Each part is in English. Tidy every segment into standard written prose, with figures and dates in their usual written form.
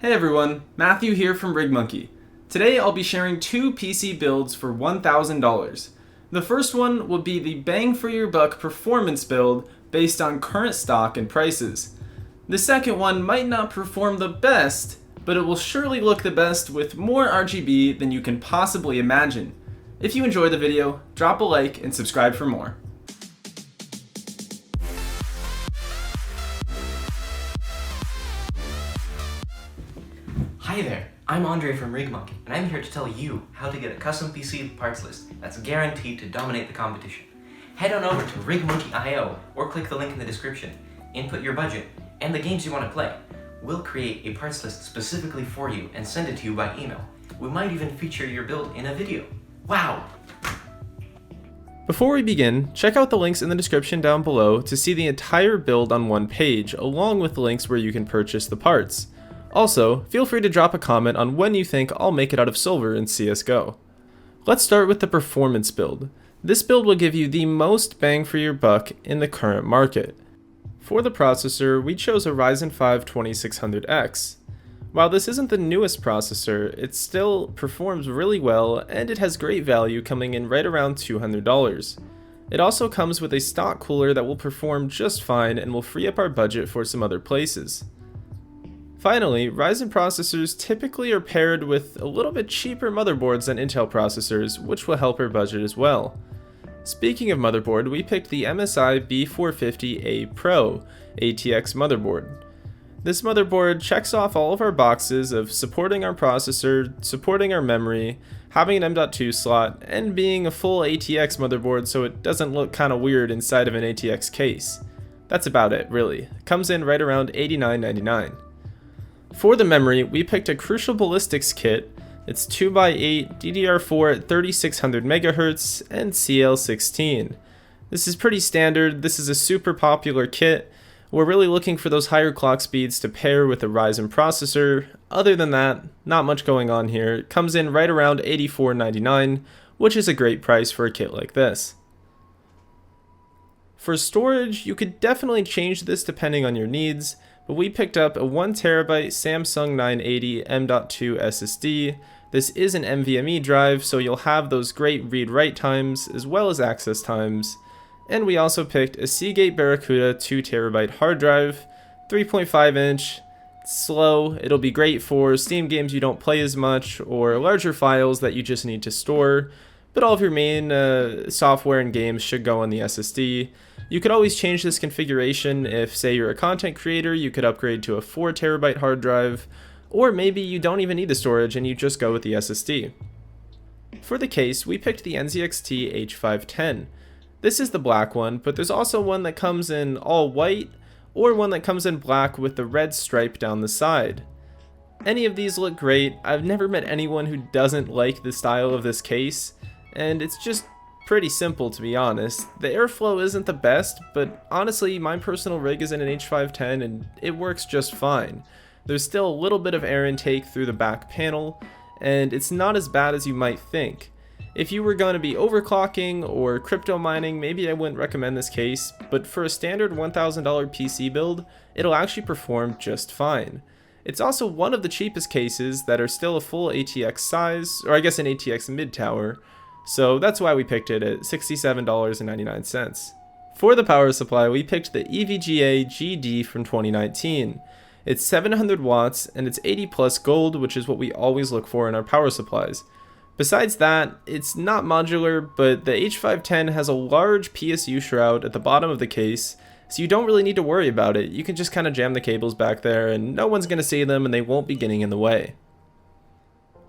Hey everyone, Matthew here from RigMonkey. Today I'll be sharing two PC builds for $1,000. The first one will be the bang for your buck performance build based on current stock and prices. The second one might not perform the best, but it will surely look the best with more RGB than you can possibly imagine. If you enjoyed the video, drop a like and subscribe for more. Hi there, I'm Andre from RigMonkey, and I'm here to tell you how to get a custom PC parts list that's guaranteed to dominate the competition. Head on over to RigMonkey.io or click the link in the description. Input your budget and the games you want to play. We'll create a parts list specifically for you and send it to you by email. We might even feature your build in a video. Wow! Before we begin, check out the links in the description down below to see the entire build on one page, along with the links where you can purchase the parts. Also, feel free to drop a comment on when you think I'll make it out of silver in CSGO. Let's start with the performance build. This build will give you the most bang for your buck in the current market. For the processor, we chose a Ryzen 5 2600X. While this isn't the newest processor, it still performs really well and it has great value, coming in right around $200. It also comes with a stock cooler that will perform just fine and will free up our budget for some other places. Finally, Ryzen processors typically are paired with a little bit cheaper motherboards than Intel processors, which will help our budget as well. Speaking of motherboard, we picked the MSI B450A Pro ATX motherboard. This motherboard checks off all of our boxes of supporting our processor, supporting our memory, having an M.2 slot, and being a full ATX motherboard so it doesn't look kinda weird inside of an ATX case. That's about it, really. It comes in right around $89.99. For the memory, we picked a Crucial Ballistics kit. It's 2x8 DDR4 at 3600 MHz and CL16. This is pretty standard. This is a super popular kit. We're really looking for those higher clock speeds to pair with a Ryzen processor. Other than that, not much going on here. It comes in right around $84.99, which is a great price for a kit like this. For storage, you could definitely change this depending on your needs, but we picked up a 1TB Samsung 980 M.2 SSD. This is an NVMe drive, so you'll have those great read-write times as well as access times. And we also picked a Seagate Barracuda 2TB hard drive, 3.5 inch, slow. It'll be great for Steam games you don't play as much or larger files that you just need to store, but all of your main software and games should go on the SSD. You could always change this configuration if, say, you're a content creator. You could upgrade to a 4TB hard drive, or maybe you don't even need the storage and you just go with the SSD. For the case, we picked the NZXT H510. This is the black one, but there's also one that comes in all white, or one that comes in black with the red stripe down the side. Any of these look great. I've never met anyone who doesn't like the style of this case, and it's just pretty simple, to be honest. The airflow isn't the best, but honestly, my personal rig is in an H510 and it works just fine. There's still a little bit of air intake through the back panel, and it's not as bad as you might think. If you were going to be overclocking or crypto mining, maybe I wouldn't recommend this case, but for a standard $1,000 PC build, it'll actually perform just fine. It's also one of the cheapest cases that are still a full ATX size, or I guess an ATX mid-tower, so that's why we picked it at $67.99. For the power supply, we picked the EVGA GD from 2019. It's 700 watts and it's 80 plus gold, which is what we always look for in our power supplies. Besides that, it's not modular, but the H510 has a large PSU shroud at the bottom of the case, so you don't really need to worry about it. You can just kind of jam the cables back there and no one's going to see them and they won't be getting in the way.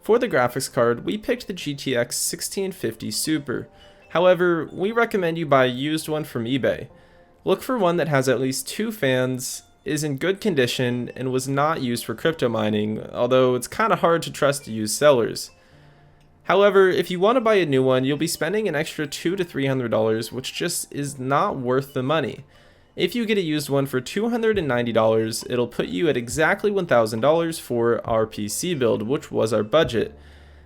For the graphics card, we picked the GTX 1650 Super. However, we recommend you buy a used one from eBay. Look for one that has at least 2 fans, is in good condition, and was not used for crypto mining, although it's kind of hard to trust used sellers. However, if you want to buy a new one, you'll be spending an extra $200 to $300, which just is not worth the money. If you get a used one for $290, it'll put you at exactly $1,000 for our PC build, which was our budget.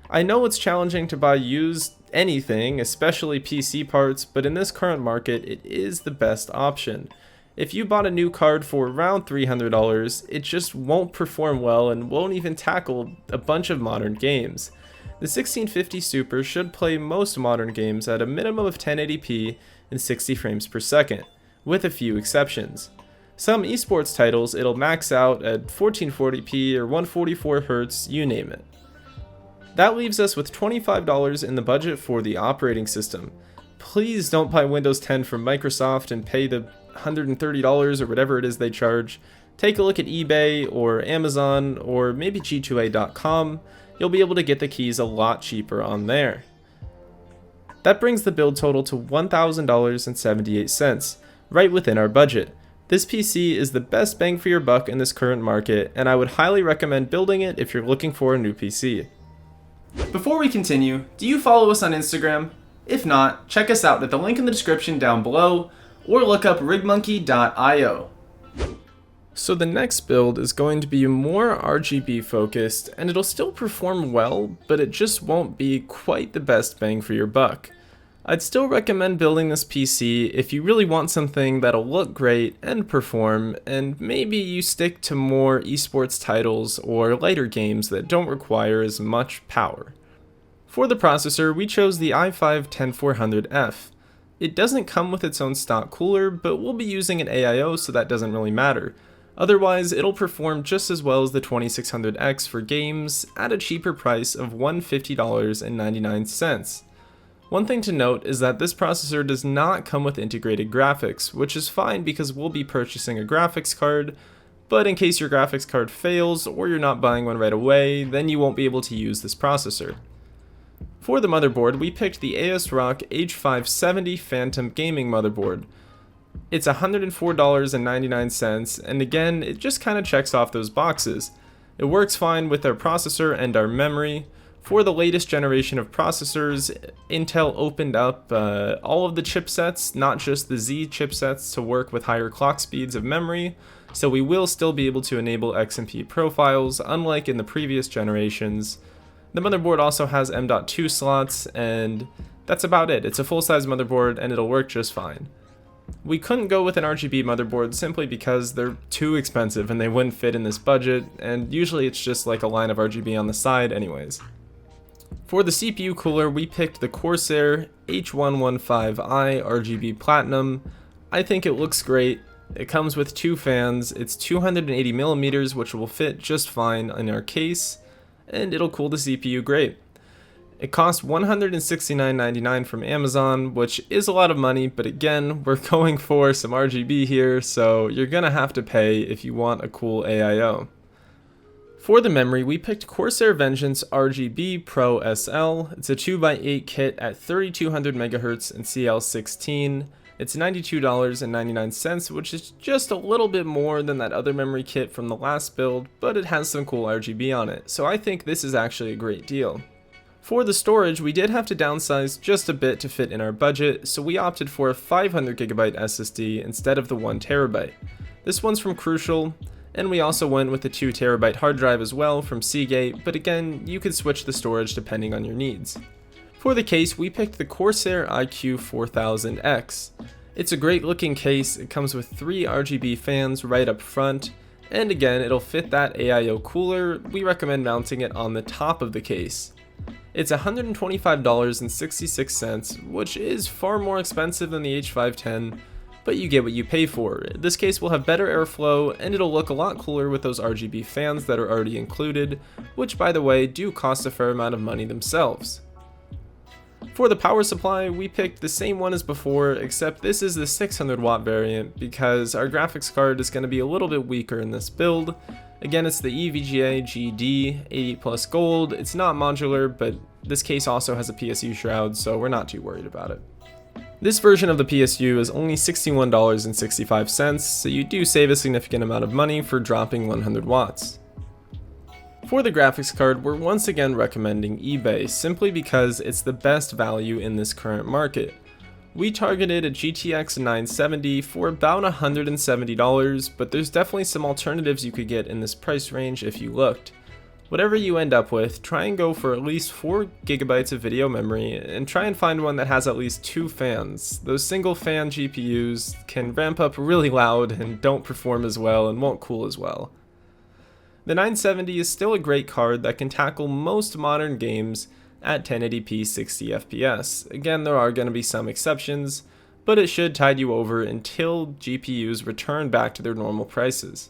I know it's challenging to buy used anything, especially PC parts, but in this current market, it is the best option. If you bought a new card for around $300, it just won't perform well and won't even tackle a bunch of modern games. The 1650 Super should play most modern games at a minimum of 1080p and 60 frames per second, with a few exceptions. Some esports titles it'll max out at 1440p or 144Hz, you name it. That leaves us with $25 in the budget for the operating system. Please don't buy Windows 10 from Microsoft and pay the $130 or whatever it is they charge. Take a look at eBay or Amazon or maybe G2A.com. You'll be able to get the keys a lot cheaper on there. That brings the build total to $1,000.78, right within our budget. This PC is the best bang for your buck in this current market, and I would highly recommend building it if you're looking for a new PC. Before we continue, do you follow us on Instagram? If not, check us out at the link in the description down below, or look up RigMonkey.io. So the next build is going to be more RGB focused, and it'll still perform well, but it just won't be quite the best bang for your buck. I'd still recommend building this PC if you really want something that'll look great and perform, and maybe you stick to more esports titles or lighter games that don't require as much power. For the processor, we chose the i5-10400F. It doesn't come with its own stock cooler, but we'll be using an AIO, so that doesn't really matter. Otherwise, it'll perform just as well as the 2600X for games at a cheaper price of $150.99. One thing to note is that this processor does not come with integrated graphics, which is fine because we'll be purchasing a graphics card, but in case your graphics card fails or you're not buying one right away, then you won't be able to use this processor. For the motherboard, we picked the ASRock H570 Phantom Gaming motherboard. It's $104.99, and again, it just kind of checks off those boxes. It works fine with our processor and our memory. For the latest generation of processors, Intel opened up all of the chipsets, not just the Z chipsets, to work with higher clock speeds of memory, so we will still be able to enable XMP profiles, unlike in the previous generations. The motherboard also has M.2 slots, and that's about it. It's a full-size motherboard, and it'll work just fine. We couldn't go with an RGB motherboard simply because they're too expensive and they wouldn't fit in this budget, and usually it's just like a line of RGB on the side anyways. For the CPU cooler, we picked the Corsair H115i RGB Platinum. I think it looks great. It comes with two fans. It's 280mm, which will fit just fine in our case, and it'll cool the CPU great. It costs $169.99 from Amazon, which is a lot of money, but again, we're going for some RGB here, so you're gonna have to pay if you want a cool AIO. For the memory, we picked Corsair Vengeance RGB Pro SL. It's a 2x8 kit at 3200 MHz and CL16. It's $92.99, which is just a little bit more than that other memory kit from the last build, but it has some cool RGB on it, so I think this is actually a great deal. For the storage, we did have to downsize just a bit to fit in our budget, so we opted for a 500GB SSD instead of the 1TB. This one's from Crucial, and we also went with the 2TB hard drive as well from Seagate, but again, you could switch the storage depending on your needs. For the case, we picked the Corsair iQ4000X. It's a great looking case. It comes with 3 RGB fans right up front, and again, it'll fit that AIO cooler. We recommend mounting it on the top of the case. It's $125.66, which is far more expensive than the H510, but you get what you pay for. This case will have better airflow, and it'll look a lot cooler with those RGB fans that are already included, which by the way do cost a fair amount of money themselves. For the power supply, we picked the same one as before, except this is the 600 watt variant because our graphics card is going to be a little bit weaker in this build. Again, it's the EVGA GD 80 Plus Gold. It's not modular, but this case also has a PSU shroud, so we're not too worried about it. This version of the PSU is only $61.65, so you do save a significant amount of money for dropping 100 watts. For the graphics card, we're once again recommending eBay, simply because it's the best value in this current market. We targeted a GTX 970 for about $170, but there's definitely some alternatives you could get in this price range if you looked. Whatever you end up with, try and go for at least 4 GB of video memory, and try and find one that has at least 2 fans. Those single fan GPUs can ramp up really loud and don't perform as well and won't cool as well. The 970 is still a great card that can tackle most modern games at 1080p 60 FPS. Again, there are going to be some exceptions, but it should tide you over until GPUs return back to their normal prices.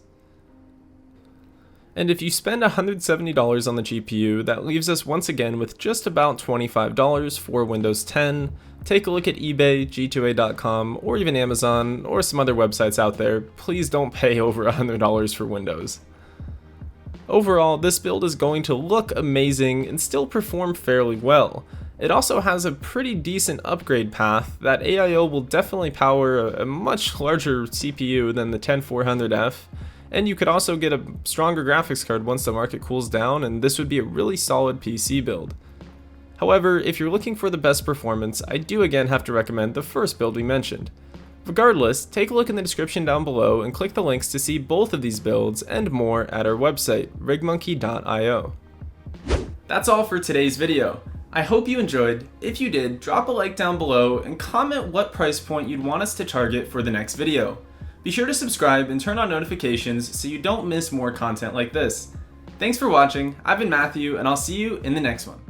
And if you spend $170 on the GPU, that leaves us once again with just about $25 for Windows 10. Take a look at eBay, G2A.com, or even Amazon, or some other websites out there. Please don't pay over $100 for Windows. Overall, this build is going to look amazing and still perform fairly well. It also has a pretty decent upgrade path. That AIO will definitely power a much larger CPU than the 10400F. And you could also get a stronger graphics card once the market cools down, and this would be a really solid PC build. However, if you're looking for the best performance, I do again have to recommend the first build we mentioned. Regardless, take a look in the description down below and click the links to see both of these builds and more at our website, RigMonkey.io. That's all for today's video. I hope you enjoyed. If you did, drop a like down below and comment what price point you'd want us to target for the next video. Be sure to subscribe and turn on notifications so you don't miss more content like this. Thanks for watching, I've been Matthew, and I'll see you in the next one.